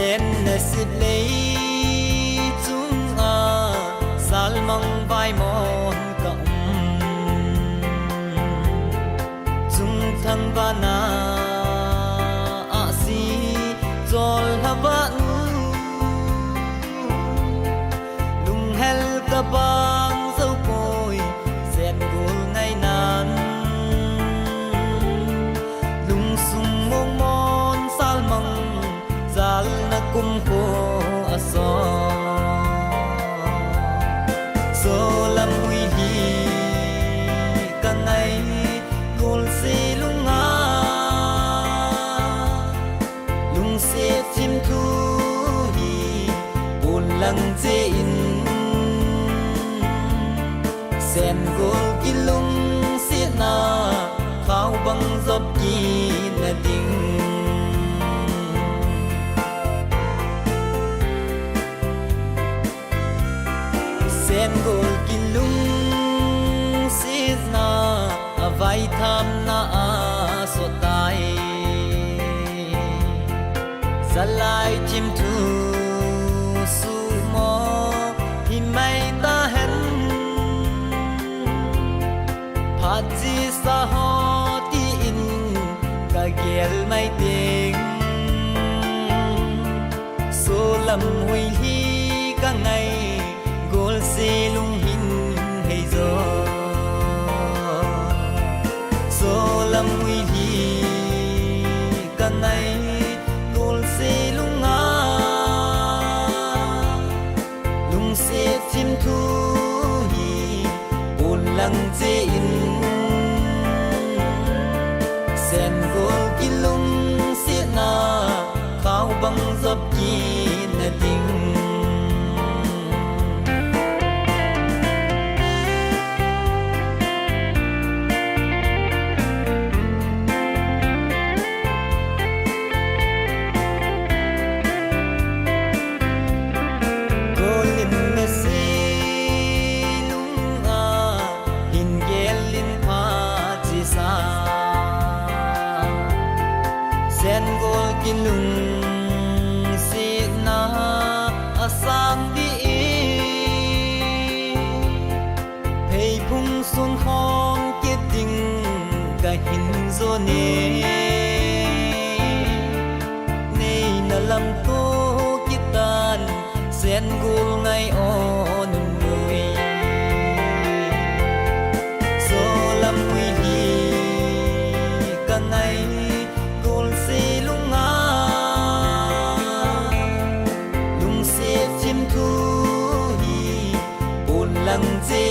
lên nè xịt lấy chúng sal mong vai mòn cộng chúng thăng va na si zol hava lung hel ka bang dâu côi sen gul ngày nan lung sung mong mon sal mong zal na kum ko aso so lam hui hi ka ngày gul si lung lung se chim thu hi bồn lăng che in sen gol ki lung si na khao bang zop ki na ding sen gol ki lung si na vai tham na so tai salai chim thu su mo hi mai ta hen phat ji sa ho ti in ka gel mai ting so lam hui hi ka ngai gol se lung hin hei zo so lam hui hi ka ngai gol se lung lung se chim thu hi bồn lăng che in sen gol ki lung se na khao bang zop ki na ding sen gol ki lung si na asang di pei phung sun hong ke ding ka hin zo ne nei na lam ko ki tan sen gol ngai on mui so lam hui hi ka ngai lung se chim thu hi bồn lăng che